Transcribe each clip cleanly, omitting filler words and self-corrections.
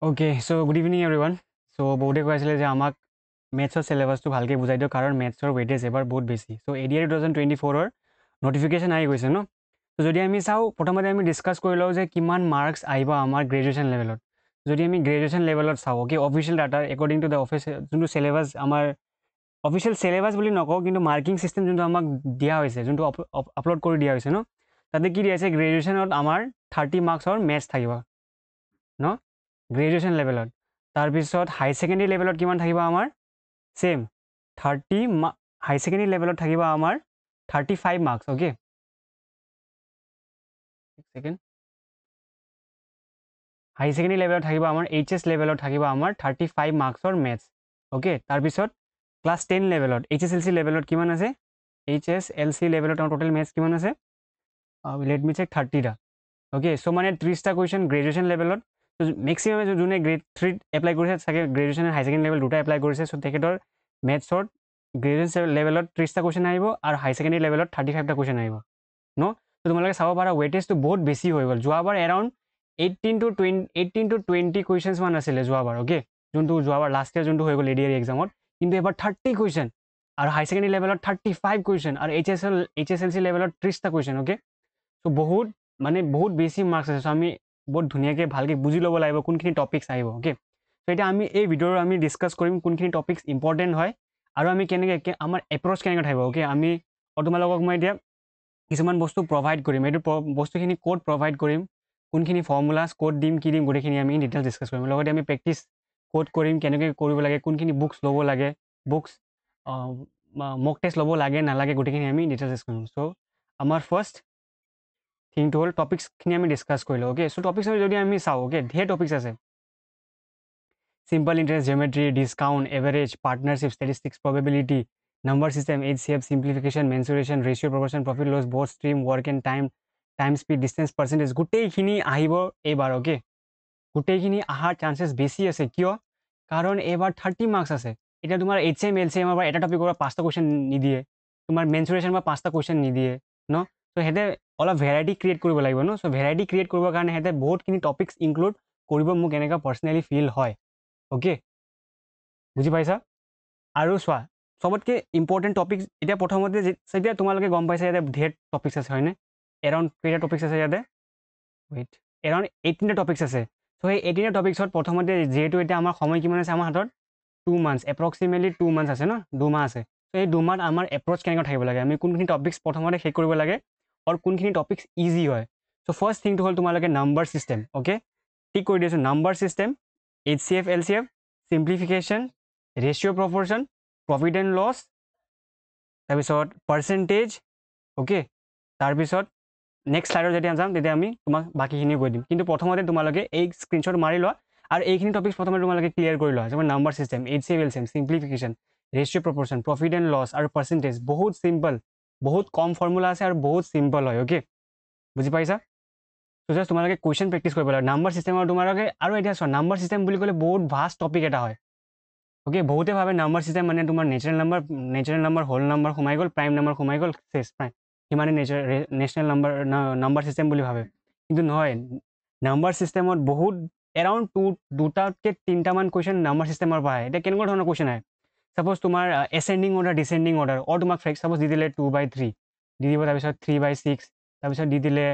Okay, so good evening everyone. So বহুতে কৈ আছিলে যে আমাক মেথছৰ চিলেবাছটো ভালকৈ বুজাই দিয়ক কাৰণ মেথছৰ ৱেইটেজ এবাৰ বহুত বেছি। চ' ADR 2024ৰ নটিফিকেশ্যন আহি গৈছে ন। তো যদি আমি চাওঁ প্ৰথমতে আমি ডিছকাছ কৰি লওঁ যে কিমান মাৰ্কছ আহিব আমাৰ গ্ৰেজুৱেশ্যন লেভেলত। যদি আমি গ্ৰেজুৱেশ্যন লেভেলত চাওঁ okay official data according to the office যোনটো চিলেবাছ আমাৰ অফিচিয়েল চিলেবাছ বুলি নকওঁ কিন্তু মাৰ্কিং চিষ্টেম যোনটো আমাক দিয়া হৈছে যোনটো আপলোড কৰি দিয়া হৈছে ন তাতে কি দিয়া আছে গ্ৰেজুৱেশ্যনত আমাৰ 30 মাৰ্কছৰ মেথছ থাকিব ন গ্ৰেজুৱেশ্যন লেভেলত তাৰপিছত হাই ছেকেণ্ডেৰী লেভেলত কিমান থাকিব আমাৰ ছেইম 30 হাই ছেকেণ্ডেৰী লেভেলত থাকিব আমাৰ 35 মাৰ্কছ অ'কে ছেকেণ্ড হাই ছেকেণ্ডেৰী লেভেলত থাকিব আমাৰ HS লেভেলত থাকিব আমাৰ 35 মাৰ্কছৰ মেথছ অ'কে তাৰপিছত ক্লাছ 10 লেভেলত HSLC লেভেলত কিমান আছে HSLC লেভেলত আমাৰ টোটেল মেথছ কিমান আছে লেট মি চেক 30টা অ'কে চ' মানে 30টা কুৱেশ্যন গ্ৰেজুৱেশ্যন লেভেলত মেক্সিমামে যোনে গ্ৰেড 3 এপ্লাই কৰিছে চাগে গ্ৰেজুৱেশ্যন হাই ছেকেণ্ডেৰী লেভেল দুটা এপ্লাই কৰিছে চ' তেখেতৰ মেথছত গ্ৰেজুৱেশ্যন লেভেলত 30টা কুৱেশ্যন আহিব আৰু হাই ছেকেণ্ডেৰী লেভেলত 35টা কুৱেশ্যন আহিব ন ত' তোমালোকে চাব পাৰা ৱেইটেজটো বহুত বেছি হৈ গ'ল যোৱাবাৰ এৰাউণ্ড 18 to 20 কুৱেশ্যনছ মান আছিলে যোৱাবাৰ অ'কে যোনটো যোৱাবাৰ লাষ্ট ইয়াৰ যোনটো হৈ গ'ল ADR এক্সামত কিন্তু এবাৰ 30 কুৱেশ্যন আৰু হাই ছেকেণ্ডেৰী লেভেলত 35 কুৱেশ্যন আৰু HSLC লেভেলত 30টা কুৱেশ্যন অ'কে চ' বহুত বেছি মাৰ্কছ আছে চ' আমি বহুত ধুনীয়াকৈ ভালকৈ বুজি ল'ব লাগিব কোনখিনি টপিক্স আহিব অ'কে চ' এতিয়া আমি এই ভিডিঅ'ৰ আমি ডিছকাছ কৰিম কোনখিনি টপিক্স ইম্পৰ্টেণ্ট হয় আৰু আমি কেনেকৈ আমাৰ এপ্ৰ'চ কেনেকৈ থাকিব অ'কে আমি তোমালোকক মই এতিয়া কিছুমান বস্তু প্ৰভাইড কৰিম এইটো বস্তুখিনি ক'ত প্ৰভাইড কৰিম কোনখিনি ফৰ্মুলাছ ক'ত দিম কি দিম গোটেইখিনি আমি ডিটেইলছ ডিছকাছ কৰিম লগতে আমি প্ৰেক্টিছ ক'ত কৰিম কেনেকৈ কৰিব লাগে কোনখিনি বুকছ ল'ব লাগে বুকছ মক টেষ্ট ল'ব লাগে নালাগে গোটেইখিনি আমি ডিটেইলছ ডিছকাছ কৰিম চ' আমাৰ ফাৰ্ষ্ট থিংটো হ'ল টপিক্সখিনি আমি ডিছকাছ কৰিলোঁ অ'কে চ' টপিক্স যদি আমি চাওঁ অ'কে ধেৰ টপিক্স আছে simple interest geometry discount average partnership statistics probability number system HCF simplification mensuration ratio proportion profit loss both stream work and time speed distance percentage গোটেইখিনি আহিব এইবাৰ okay গোটেইখিনি অহাৰ চান্সেছ বেছি আছে কিয় কাৰণ এইবাৰ 30 মাৰ্কছ আছে এতিয়া তোমাৰ HCM LCM পৰা এটা টপিকৰ পৰা 5টা কুৱেশ্যন নিদিয়ে তোমাৰ মেনচুৰেশ্যন পৰা 5টা কুৱেশ্যন নিদিয়ে ন চ' সিহঁতে অলপ ভেৰাইটি ক্ৰিয়েট কৰিব লাগিব ন চ' ভেৰাইটি ক্ৰিয়েট কৰিবৰ কাৰণে সিহঁতে বহুতখিনি টপিক্স ইনক্লুড কৰিব মোক এনেকুৱা পাৰ্চনেলি ফিল হয় অ'কে বুজি পাইছা আৰু চোৱা চবতকৈ ইম্পৰ্টেণ্ট টপিক্স এতিয়া প্ৰথমতে যেতিয়া তোমালোকে গম পাইছা ইয়াতে ধেৰ টপিক্স আছে হয়নে এৰাউণ্ড কেইটা টপিক্স আছে ইয়াতে ৱেইট এৰাউণ্ড 18টা টপিক্স আছে চ' সেই 18টা টপিক্সত প্ৰথমতে যিহেতু এতিয়া আমাৰ সময় কিমান আছে আমাৰ হাতত 2 মান্থছ এপ্ৰক্সিমেটলি 2 মান্থছ আছে ন 2 মাহ আছে চ' এই 2 মাহত আমাৰ এপ্ৰ'চ কেনেকৈ থাকিব লাগে আমি কোনখিনি টপিক্স প্ৰথমতে শেষ কৰিব লাগে আৰু কোনখিনি টপিক্স ইজি হয় চ' ফাৰ্ষ্ট থিংটো হ'ল তোমালোকে নাম্বাৰ ছিষ্টেম অ'কে ঠিক কৰি দিছোঁ number system HCF LCF simplification ratio proportion profit and loss তাৰপিছত পাৰ্চেণ্টেজ অ'কে তাৰপিছত নেক্সট শ্লাইডত যেতিয়া যাম তেতিয়া আমি তোমাক বাকীখিনি কৈ দিম কিন্তু প্ৰথমতে তোমালোকে এই স্ক্ৰীনশ্বট মাৰি লোৱা আৰু এইখিনি টপিক্স প্ৰথমতে তোমালোকে ক্লিয়াৰ কৰি লোৱা যেনে number system HCF LCM simplification ratio proportion profit and loss আৰু পাৰ্চেণ্টেজ বহুত চিম্পল বহুত কম ফৰ্মুলা আছে আৰু বহুত চিম্পল হয় অ'কে বুজি পাইছা চ' জাষ্ট তোমালোকে কুৱেশ্যন প্ৰেক্টিছ কৰিব লাগে নাম্বাৰ ছিষ্টেমৰ তোমালোকে আৰু এতিয়া চোৱা নাম্বাৰ ছিষ্টেম বুলি ক'লে বহুত ভাষ্ট টপিক এটা হয় অ'কে বহুতে ভাবে নাম্বাৰ ছিষ্টেম মানে তোমাৰ নেচাৰেল নাম্বাৰ হোল নাম্বাৰ সোমাই গ'ল প্ৰাইম নাম্বাৰ সোমাই গ'ল চেছ প্ৰাইম সিমানে নেশ্যনেল নাম্বাৰ ছিষ্টেম বুলি ভাবে কিন্তু নহয় নাম্বাৰ ছিষ্টেমত বহুত এৰাউণ্ড দুটাতকৈ তিনিটামান কুৱেশ্যন নাম্বাৰ ছিষ্টেমৰ পৰা আহে এতিয়া কেনেকুৱা ধৰণৰ কুৱেশ্যন আহে ছাপ'জ তোমাৰ এচেণ্ডিং অৰ্ডাৰ ডিচেণ্ডিং অৰ্ডাৰ তোমাক ছাপ'জ দি দিলে 2/3 দি দিব তাৰপিছত 3/6 তাৰপিছত দি দিলে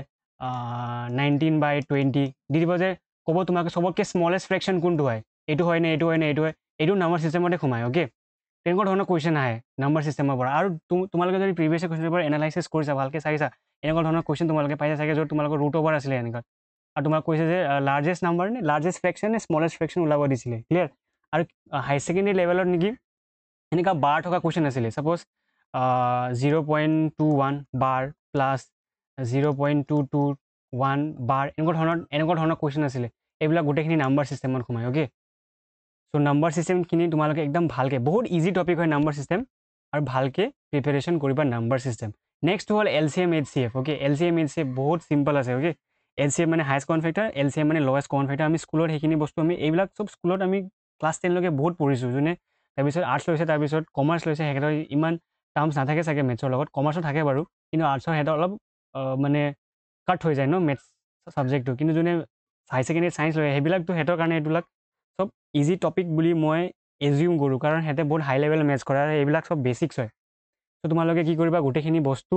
19/20 দি দিব যে ক'ব তোমাক চবতকৈ স্মলেষ্ট ফ্ৰেকশ্যন কোনটো হয় এইটো হয় নে এইটো হয় নে এইটো হয় এইটো নাম্বাৰ ছিষ্টেমতে সোমায় অ'কে তেনেকুৱা ধৰণৰ কুৱেশ্যন আহে নাম্বাৰ ছিষ্টেমৰ পৰা আৰু তোমালোকে যদি প্ৰিভিয়াছ কুৱেশ্যনৰ পৰা এনালাইচিছ কৰিছা ভালকৈ চাইছা এনেকুৱা ধৰণৰ কুৱেশ্যন তোমালোকে পাইছা চাগে য'ত তোমালোকৰ ৰুট অভাৰ আছিলে এনেকুৱা আৰু তোমাক কৈছে যে লাৰ্জেষ্ট নাম্বাৰ নে লাৰ্জেষ্ট ফ্ৰেকশ্যন নে স্মলেষ্ট ফ্ৰেকশ্যন ওলাব দিছিলে ক্লিয়াৰ আৰু হাই ছেকেণ্ডেৰী লেভেলত নেকি এনেকুৱা বাৰ থকা কুৱেশ্যন আছিলে ছাপ'জ 0.21 বাৰ প্লাছ 0.221 বাৰ এনেকুৱা ধৰণৰ কুৱেশ্যন আছিলে এইবিলাক গোটেইখিনি নাম্বাৰ ছিষ্টেমত সোমায় অ'কে চ' নাম্বাৰ ছিষ্টেমখিনি তোমালোকে একদম ভালকৈ বহুত ইজি টপিক হয় নাম্বাৰ ছিষ্টেম আৰু ভালকৈ প্ৰিপেৰেশ্যন কৰিবা নাম্বাৰ ছিষ্টেম নেক্সট হ'ল LCM HCF okay LCM HCF বহুত চিম্পল আছে অ'কে LCM মানে হায়েষ্ট কমন ফেক্টৰ LCM মানে লৱেষ্ট কমন ফেক্টৰ আমি স্কুলত সেইখিনি বস্তু আমি এইবিলাক চব স্কুলত আমি ক্লাছ 10লৈকে বহুত পঢ়িছোঁ যোনে তাৰপিছত আৰ্টছ লৈছে তাৰপিছত কমাৰ্চ লৈছে সিহঁতৰ ইমান টাৰ্মছ নাথাকে চাগে মেথছৰ লগত কমাৰ্চো থাকে বাৰু কিন্তু আৰ্টছৰ সিহঁতৰ অলপ মানে কাট হৈ যায় ন মেথছ ছাবজেক্টটো কিন্তু যোনে হাই ছেকেণ্ডেৰী ছায়েন্স লয় সেইবিলাকতো সিহঁতৰ কাৰণে এইবিলাক চব ইজি টপিক বুলি মই এজিউম কৰোঁ কাৰণ সিহঁতে বহুত হাই লেভেল মেথছ কৰে আৰু এইবিলাক চব বেছিক্স হয় ত' তোমালোকে কি কৰিবা গোটেইখিনি বস্তু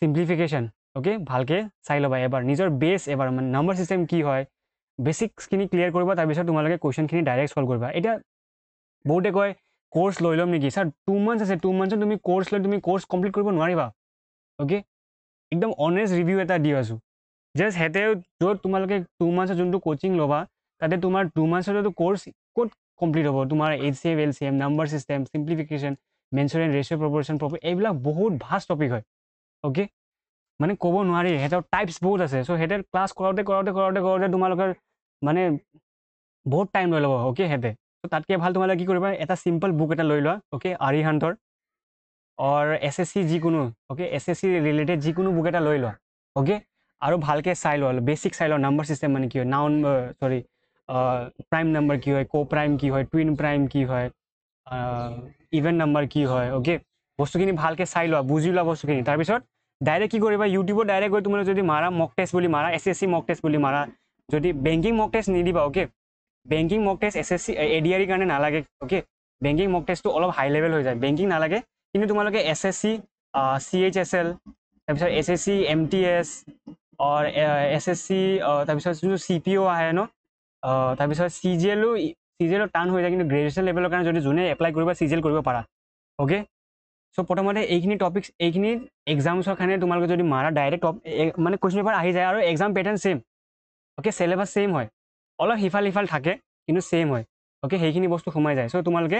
চিম্প্লিফিকেশ্যন অ'কে ভালকৈ চাই ল'বা এবাৰ নিজৰ বেছ এবাৰ মানে নাম্বাৰ ছিষ্টেম কি হয় বেছিক্সখিনি ক্লিয়াৰ কৰিবা তাৰপিছত তোমালোকে কুৱেশ্যনখিনি ডাইৰেক্ট ছল্ভ কৰিবা এতিয়া বহুতে কয় কোৰ্চ লৈ ল'ম নেকি ছাৰ 2 months আছে 2 monthsত তুমি কোৰ্চ লৈ তুমি কোৰ্চ কমপ্লিট কৰিব নোৱাৰিবা অ'কে একদম অনেষ্ট ৰিভিউ এটা দি আছোঁ জাষ্ট সিহঁতে য'ত তোমালোকে 2 monthsৰ যোনটো কোচিং ল'বা তাতে তোমাৰ 2 monthsৰতো কোৰ্চ ক'ত কমপ্লিট হ'ব তোমাৰ HCF LCM number system simplification mensuration ratio' proportion এইবিলাক বহুত ভাষ্ট টপিক হয় অ'কে মানে ক'ব নোৱাৰি সিহঁতৰ টাইপছ বহুত আছে চ' সিহঁতে ক্লাছ কৰোঁতে তোমালোকৰ মানে বহুত টাইম লৈ ল'ব অ'কে সিহঁতে ত' তাতকৈ ভাল তোমালোকে কি কৰিবা এটা চিম্পল বুক এটা লৈ লোৱা অ'কে আৰিহান্তৰ অৰ SSC যিকোনো অ'কে SSC ৰিলেটেড যিকোনো বুক এটা লৈ লোৱা অ'কে আৰু ভালকৈ চাই লোৱা বেছিক চাই লোৱা নাম্বাৰ ছিষ্টেম মানে কি হয় নাউন চৰি প্ৰাইম নাম্বাৰ কি হয় ক' প্ৰাইম কি হয় টুইন প্ৰাইম কি হয় ইভেন নাম্বাৰ কি হয় অ'কে বস্তুখিনি ভালকৈ চাই লোৱা বুজি লোৱা বস্তুখিনি তাৰপিছত ডাইৰেক্ট কি কৰিবা ইউটিউবত ডাইৰেক্ট গৈ তোমালোকে যদি মাৰা মক টেষ্ট বুলি মাৰা SSC মক টেষ্ট বুলি মাৰা যদি বেংকিং মক টেষ্ট নিদিবা অ'কে বেংকিং মক টেষ্ট SSC ADR কাৰণে নালাগে অ'কে বেংকিং মক টেষ্টটো অলপ হাই লেভেল হৈ যায় বেংকিং নালাগে কিন্তু তোমালোকে SSC CHSL তাৰপিছত SSC MTS অৰ SSC তাৰপিছত যোনটো CPO আহে ন তাৰপিছত CGLও টান হৈ যায় কিন্তু গ্ৰেজুৱেশ্যন লেভেলৰ কাৰণে যদি যোনে এপ্লাই কৰিব CGL কৰিব পাৰা অ'কে চ' প্ৰথমতে এইখিনি টপিকছ এইখিনি এক্সামছৰ কাৰণে তোমালোকে যদি মাৰা ডাইৰেক্ট মানে কুৱেশ্যন পেপাৰ আহি যায় আৰু exam pattern same okay syllabus same হয় অলপ সিফাল থাকে কিন্তু ছেইম হয় অ'কে সেইখিনি বস্তু সোমাই যায় চ' তোমালোকে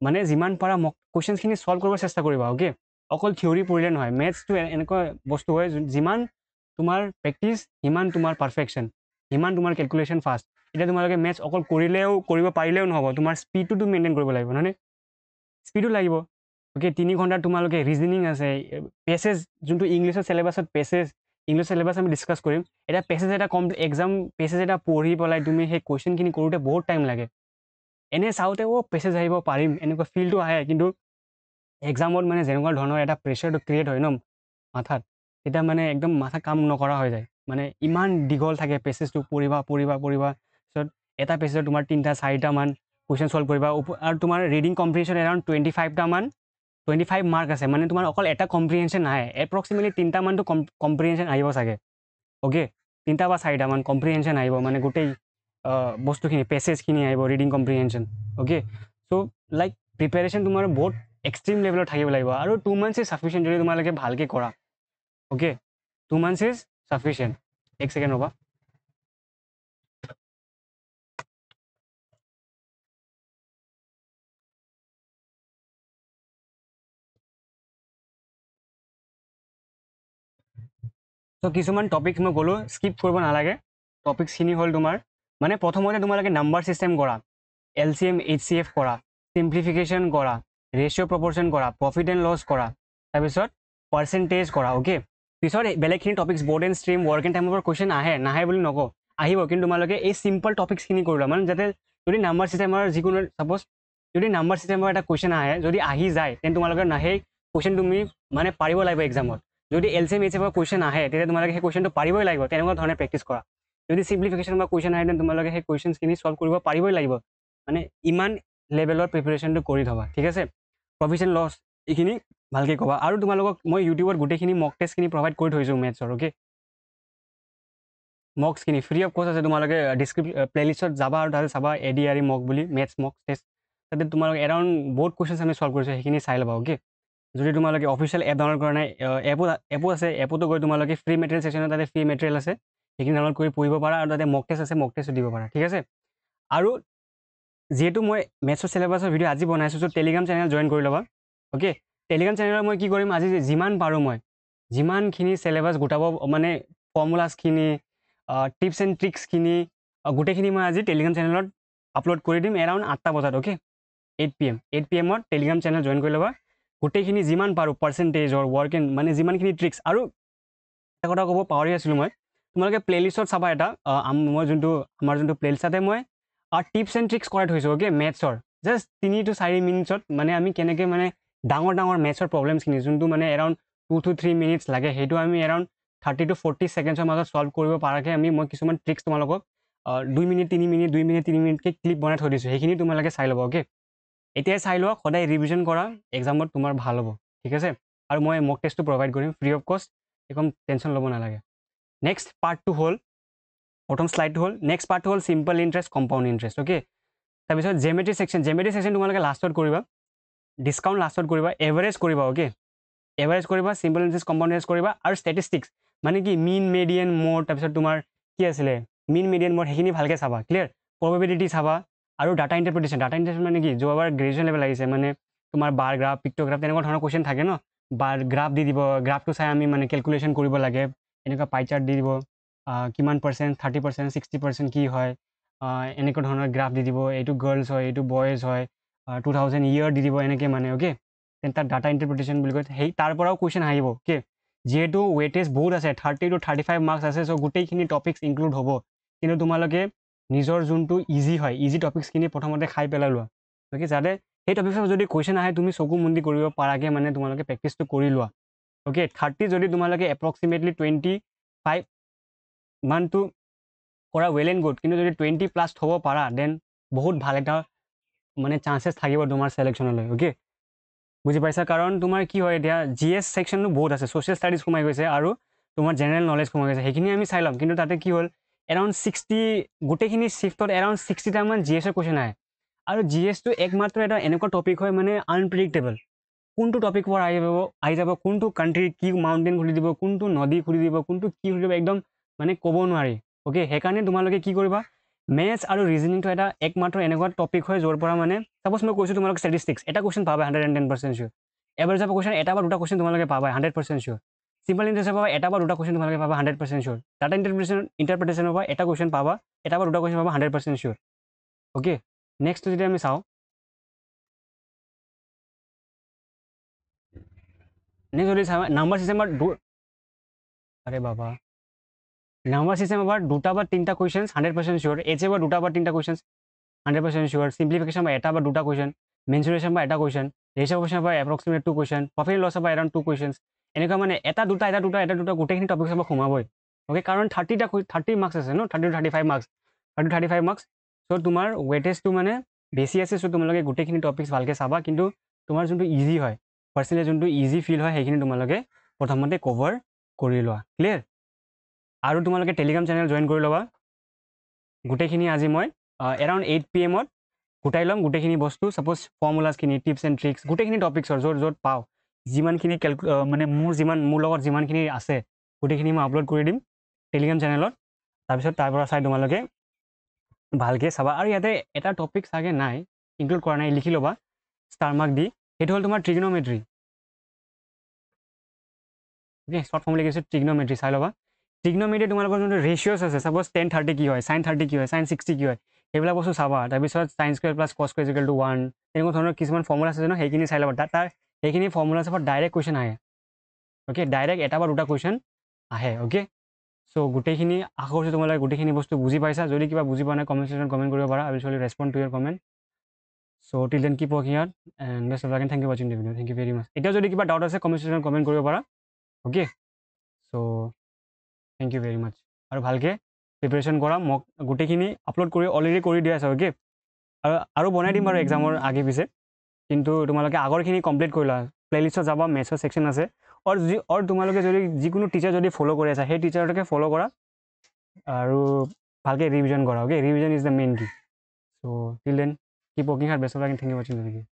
মানে যিমান পাৰা কুৱেশ্যনছখিনি ছল্ভ কৰিব চেষ্টা কৰিবা অ'কে অকল থিয়ৰী পঢ়িলে নহয় মেথছটো এনেকুৱা বস্তু হয় যিমান তোমাৰ প্ৰেক্টিছ সিমান তোমাৰ পাৰফেকশ্যন সিমান তোমাৰ কেলকুলেশ্যন ফাষ্ট এতিয়া তোমালোকে মেথছ অকল কৰিব পাৰিলেও নহ'ব তোমাৰ স্পীডটোতো মেইনটেইন কৰিব লাগিব নহয়নে স্পীডো লাগিব অ'কে 3 ঘণ্টাত তোমালোকে ৰিজনিং আছে পেছেজ যোনটো ইংলিছৰ চিলেবাছত পেছেজ ইংলিছ চিলেবাছ আমি ডিছকাছ কৰিম এতিয়া পেছেজ এটা এক্সাম পেছেজ এটা পঢ়ি পেলাই তুমি সেই কুৱেশ্যনখিনি কৰোঁতে বহুত টাইম লাগে এনেই চাওঁতে পেছেজ আহিব পাৰিম এনেকুৱা ফিলটো আহে কিন্তু এক্সামত মানে যেনেকুৱা ধৰণৰ এটা প্ৰেছাৰটো ক্ৰিয়েট হয় ন মাথাত তেতিয়া মানে একদম মাথা কাম নকৰা হৈ যায় মানে ইমান দীঘল থাকে পেছেজটো পঢ়িবা তাৰপিছত এটা পেছেজত তোমাৰ 3টা 4টামান কুৱেশ্যন ছল্ভ কৰিবা আৰু তোমাৰ ৰিডিং কম্প্ৰিহেনশ্যন এৰাউণ্ড 25 মাৰ্ক আছে মানে তোমাৰ অকল এটা কম্প্ৰিহেনশ্যন নাহে এপ্ৰক্সিমেটলি 3টামানটো কম্প্ৰিহেনশ্যন আহিব চাগে অ'কে 3টা বা 4টামান কম্প্ৰিহেনশ্যন আহিব মানে গোটেই বস্তুখিনি পেছেজখিনি আহিব reading comprehension okay so' like preparation তোমাৰ বহুত এক্সট্ৰিম লেভেলত থাকিব লাগিব আৰু 2 months ইজ চাফিচিয়েণ্ট যদি তোমালোকে ভালকৈ কৰা অ'কে 2 months ইজ চাফিচিয়েণ্ট এক ছেকেণ্ড ৰ'বা চ' কিছুমান টপিক মই ক'লোঁ স্কিপ কৰিব নালাগে টপিকছখিনি হ'ল তোমাৰ মানে প্ৰথমতে তোমালোকে নাম্বাৰ ছিষ্টেম কৰা LCM HCF কৰা চিম্প্লিফিকেশ্যন কৰা ৰেচিঅ' প্ৰপৰ্চন কৰা প্ৰফিট এণ্ড লছ কৰা তাৰপিছত পাৰ্চেণ্টেজ কৰা অ'কে পিছত বেলেগখিনি topics boat and stream work and টাইমৰ পৰা কুৱেশ্যন নাহে বুলি নকওঁ আহিব কিন্তু তোমালোকে এই চিম্পল টপিকছখিনি কৰিবা মানে যাতে যদি নাম্বাৰ ছিষ্টেমৰ যিকোনো ছাপ'জ যদি নাম্বাৰ ছিষ্টেমৰ এটা কুৱেশ্যন আহে যদি আহি যায় তেন্তে তোমালোকে সেই কুৱেশ্যন তুমি মানে পাৰিব লাগিব এক্সামত যদি LCM HCF কুৱেশ্যন আহে তেতিয়া তোমালোকে সেই কুৱেশ্যনটো পাৰিবই লাগিব তেনেকুৱা ধৰণে প্ৰেক্টিছ কৰা যদি চিম্প্লিফিকেশ্যন বা কুৱেশ্যন আহে তেন্তে তোমালোকে সেই কুৱেশ্যনছখিনি ছল্ভ কৰিব পাৰিবই লাগিব মানে ইমান লেভেলৰ প্ৰিপেৰেশ্যনটো কৰি থবা ঠিক আছে প্ৰফিট এণ্ড লছ এইখিনি ভালকৈ ক'বা আৰু তোমালোকক মই ইউটিউবত গোটেইখিনি মক টেষ্টখিনি প্ৰভাইড কৰি থৈছোঁ মেথছৰ অ'কে মকছখিনি ফ্ৰী অফ কষ্ট আছে তোমালোকে প্লেলিষ্টত যাবা আৰু তাতে চাবা ADR মক বুলি মেথছ মক টেষ্ট তাতে তোমালোকে এৰাউণ্ড বহুত কুৱেশ্যনছ আমি ছল্ভ কৰিছোঁ সেইখিনি চাই ল'বা অ'কে যদি তোমালোকে অফিচিয়েল এপ ডাউনলোড কৰা নাই এপো আছে এপতো গৈ তোমালোকে ফ্ৰী মেটেৰিয়েল ছেকশ্যনত তাতে ফ্ৰী মেটেৰিয়েল আছে সেইখিনি ডাউনলোড কৰি পঢ়িব পাৰা আৰু তাতে মক টেষ্ট আছে মক টেষ্টো দিব পাৰা ঠিক আছে আৰু যিহেতু মই মেথছৰ চিলেবাছৰ ভিডিঅ' আজি বনাইছোঁ চ' টেলিগ্ৰাম চেনেল জইন কৰি ল'বা অ'কে টেলিগ্ৰাম চেনেলত মই কি কৰিম আজি যিমান পাৰোঁ মই যিমানখিনি চিলেবাছ গোটাব মানে ফৰ্মুলাছখিনি টিপছ এণ্ড ট্ৰিক্সখিনি গোটেইখিনি মই আজি টেলিগ্ৰাম চেনেলত আপলোড কৰি দিম এৰাউণ্ড 8টা বজাত okay 8 PM Telegram channel join কৰি ল'বা গোটেইখিনি যিমান পাৰোঁ পাৰ্চেণ্টেজৰ ৱৰ্ক এণ্ড মানে যিমানখিনি ট্ৰিক্স আৰু এটা কথা ক'ব পাহৰি আছিলোঁ মই তোমালোকে প্লেলিষ্টত চাবা এটা মই আমাৰ যোনটো প্লেলিষ্ট তাতে মই টিপছ এণ্ড ট্ৰিক্স কৰাই থৈছোঁ অ'কে মেথছৰ জাষ্ট 3 to 4 মিনিটছত মানে আমি কেনেকৈ মানে ডাঙৰ মেথছৰ প্ৰব্লেমছখিনি যোনটো মানে এৰাউণ্ড 2 to 3 minutes লাগে সেইটো আমি এৰাউণ্ড 30 to 40 সেকেন্ডৰ মাজত সলভ কৰিব পাৰাকে মই কিছুমান ট্ৰিক্স তোমালোকক 2 মিনিট 3 মিনিট 2 মিনিট 3 মিনিটকে ক্লিপ বনাই থৈ দিছোঁ, সেইখিনি তোমালোকে চাই ল'ব। অ'কে, এতিয়াই চাই লোৱা, সদায় ৰিভিজন কৰা, এক্সামত তোমাৰ ভাল হ'ব, ঠিক আছে। আৰু মই মক টেষ্টটো প্ৰভাইড কৰিম ফ্ৰী অফ কষ্ট, একদম টেনশ্যন ল'ব নালাগে। নেক্সট পাৰ্টটো হ'ল, প্ৰথম শ্লাইডটো হ'ল, নেক্সট পাৰ্টটো হ'ল simple interest, compound interest. Okay, তাৰপিছত জেমেট্ৰি ছেকশ্যন তোমালোকে লাষ্টত কৰিবা, ডিছকাউণ্ট লাষ্টত কৰিবা, এভাৰেজ কৰিবা। অ'কে, এভাৰেজ কৰিবা, চিম্পল ইণ্টাৰেষ্ট, কম্পাউণ্ড ইণ্টাৰেষ্ট কৰিবা, আৰু ষ্টেটিষ্টিক্স মানে কি মিন মেডিয়ান মড, তাৰপিছত তোমাৰ কি আছিলে মিন মেডিয়ান মড, সেইখিনি ভালকৈ চাবা, ক্লিয়াৰ। প্ৰবেবিলিটি চাবা, আৰু ডাটা ইণ্টাৰপ্ৰিটেশ্যন মানে কি যোৱাবাৰ গ্ৰেজুৱেশ্যন লেভেল আহিছে, মানে তোমাৰ বাৰ গ্ৰাফ, পিক্ট'গ্ৰাফ তেনেকুৱা ধৰণৰ কুৱেশ্যন থাকে ন। বাৰ গ্ৰাফ দি দিব, গ্ৰাফটো চাই আমি মানে কেলকুলেশ্যন কৰিব লাগে, এনেকুৱা পাই চাৰ্ট দি দিব, কিমান পাৰ্চেণ্ট 30%, 60% কি হয়, এনেকুৱা ধৰণৰ গ্ৰাফ দি দিব, এইটো গাৰ্লছ হয়, এইটো বয়জ হয়, 2000 ইয়েৰ দি দিব, এনেকৈ মানে। অ'কে, তেন তাত ডাটা ইণ্টাৰপ্ৰিটেশ্যন বুলি কয়, সেই তাৰ পৰাও কুৱেশ্যন আহিব। অ'কে, যিহেতু ৱেটেজ বহুত আছে, 30 to 35 মাৰ্কছ আছে, চ' গোটেইখিনি টপিক্স ইনক্লুড হ'ব, কিন্তু তোমালোকে নিজৰ যোনটো ইজি হয়, ইজি টপিক্সখিনি প্ৰথমতে খাই পেলাই লোৱা। অ'কে, যাতে সেই টপিক্সত যদি কুৱেশ্যন আহে তুমি চকু মুন্দি কৰিব পাৰাকৈ মানে তোমালোকে প্ৰেক্টিছটো কৰি লোৱা। অ'কে, 30 যদি তোমালোকে এপ্ৰক্সিমেটলি 25 মানটো কৰা ৱেল এণ্ড গুড, কিন্তু যদি 20+ থ'ব পাৰা দেন বহুত ভাল এটা মানে চান্সেছ থাকিব তোমাৰ ছিলেকশ্যনলৈ। অ'কে, বুজি পাইছা? কাৰণ তোমাৰ কি হয়, এতিয়া GS ছেকশ্যনটো বহুত আছে, ছ'চিয়েল ষ্টাডিজ সোমাই গৈছে, আৰু তোমাৰ জেনেৰেল নলেজ সোমাই গৈছে, সেইখিনি আমি চাই ল'ম। কিন্তু তাতে কি হ'ল, এৰাউণ্ড 60 গোটেইখিনি শ্বিফ্টত এৰাউণ্ড 60টামান GSৰ কুৱেশ্যন আহে। আৰু GSটো একমাত্ৰ এটা এনেকুৱা টপিক হয় মানে আনপ্ৰিডিক্টেবল, কোনটো টপিক পৰা আহি যাব, কোনটো কাণ্ট্ৰি কি মাউণ্টেইন খুলি দিব, কোনটো নদী খুলি দিব, কোনটো কি খুলি দিব, একদম মানে ক'ব নোৱাৰি। অ'কে, সেইকাৰণে তোমালোকে কি কৰিবা, মেথছ আৰু ৰিজনিংটো এটা একমাত্ৰ এনেকুৱা টপিক হয় য'ৰ পৰা মানে ছাপ'জ মই কৈছোঁ তোমালোক ষ্টেটিষ্টিক্স, এটা কুৱেশ্যন পাবা 110% চিয়'ৰ। এভাৰেজৰ কুৱেশ্যন এটা বা দুটা কুৱেশ্যন তোমালোকে পাবা 100% চিয়'ৰ। চিম্পল ইণ্টাৰেষ্টৰ পৰা এটা বা দুটা কুৱেশ্যন তোমালোকে পাবা 100% চিয়'ৰ। ডাটা ইণ্টাৰপ্ৰিটেশ্যনৰ পৰা এটা কুৱেশ্যন পাবা, এটা বা দুটা কুৱেশ্যন পাবা 100% চিয়'ৰ। অ'কে, নেক্সট যদি আমি চাওঁ, নেক্সট যদি চাওঁ নাম্বাৰ ছিষ্টেমৰ নাম্বাৰ ছিষ্টেমৰ পৰা দুটা বা তিনিটা কুৱেশ্যন 100% চিয়'ৰ। এইচৰ পৰা দুটা বা তিনিটা কুৱেশ্যন 100% চিয়'ৰ। চিম্প্লিফিকেশ্যন পৰা এটা বা দুটা কুৱেশ্যন, মেনচুৰেশ্যন পৰা এটা কুৱেশ্যন, ৰেচিঅ' কুৱেশ্যনৰ পৰা এপ্ৰক্সিমেট 2 কুৱেশ্যন, প্ৰফিট লছৰ পৰা এৰাউণ্ড 2 কুৱেশ্যন, এনেকুৱা মানে এটা দুটা গোটেইখিনি টপিক্সৰ পৰা সোমাবই। অ'কে, কাৰণ 30 মাৰ্কছ আছে ন, 30 to 35 মাৰ্কছ, 30 to 35 মাৰ্কছ। চ' তোমাৰ ৱেটেজটো মানে বেছি আছে, চ' তোমালোকে গোটেইখিনি টপিক্স ভালকৈ চাবা, কিন্তু তোমাৰ যোনটো ইজি হয়, পাৰ্চনেলি যোনটো ইজি ফিল হয়, সেইখিনি তোমালোকে প্ৰথমতে কভাৰ কৰি লোৱা। ক্লিয়াৰ? আৰু তোমালোকে টেলিগ্ৰাম চেনেল জইন কৰি ল'বা। গোটেইখিনি আজি মই এৰাউণ্ড 8 PM গোটাই ল'ম গোটেইখিনি বস্তু, ছাপ'জ ফৰ্মুলাছখিনি, টিপছ এণ্ড ট্ৰিক্স, গোটেইখিনি টপিক্সৰ য'ত পাওঁ, যিমানখিনি মানে মোৰ লগত যিমানখিনি আছে গোটেইখিনি মই আপলোড কৰি দিম টেলিগ্ৰাম চেনেলত। তাৰপিছত তাৰ পৰা চাই তোমালোকে ভালকৈ চাবা। আৰু ইয়াতে এটা টপিক চাগে নাই, ইনক্লুড কৰা নাই, লিখি ল'বা ষ্টাৰ মাৰ্ক দি, সেইটো হ'ল তোমাৰ ট্ৰিগন'মেট্ৰি। অ'কে, শ্বৰ্ট ফৰ্ম লিখিছোঁ ট্ৰিগন'মেট্ৰি, চাই ল'বা। ট্ৰিগন'মেট্ৰি তোমালোকৰ যোনটো ৰেচিঅ'ছ আছে, ছাপ'জ tan 30 কি হয়, sin 30 কি হয়, sin 60 কি হয়, সেইবিলাক বস্তু চাবা। তাৰপিছত sin² + cos² = 1, তেনেকুৱা ধৰণৰ কিছুমান ফৰ্মুলা আছে ন, সেইখিনি চাই ল'বা। তাৰ সেইখিনি ফৰ্মুলাছৰ পৰা ডাইৰেক্ট কুৱেশ্যন আহে। অ'কে, ডাইৰেক্ট এটা বা দুটা কুৱেশ্যন আহে। অ'কে, চ' গোটেইখিনি আশা কৰিছোঁ তোমালোকে গোটেইখিনি বস্তু বুজি পাইছা। যদি কিবা বুজি পোৱা নাই কমেণ্ট ছেকশ্যনত কমেণ্ট কৰিব পাৰা। I will surely respond to your comment. So' till then keep working hard and best of luck and thank you ৱাচিং the video'. Thank you very much. এতিয়া যদি কিবা ডাউট আছে কমেণ্ট ছেকশ্যনত কমেণ্ট কৰিব পাৰা। Okay, so' thank you very much. আৰু ভালকৈ preparation কৰা, মোক গোটেইখিনি আপলোড কৰি অলৰেডি কৰি দিয়া আছে। অ'কে, আৰু বনাই দিম বাৰু এক্সামৰ আগে পিছে, কিন্তু তোমালোকে আগৰখিনি কমপ্লিট কৰি লোৱা। প্লে'লিষ্টত যাবা, মেথছৰ ছেকশ্যন আছে, আৰু তোমালোকে যদি যিকোনো টিচাৰ যদি ফ'ল' কৰি আছা, সেই টিচাৰটোকে ফ'ল' কৰা আৰু ভালকৈ ৰিভিজন কৰা। Okay, revision is the main key. So' till then keep working hard, best of luck and thank you ৱাচিং দ্য ভিডিঅ'।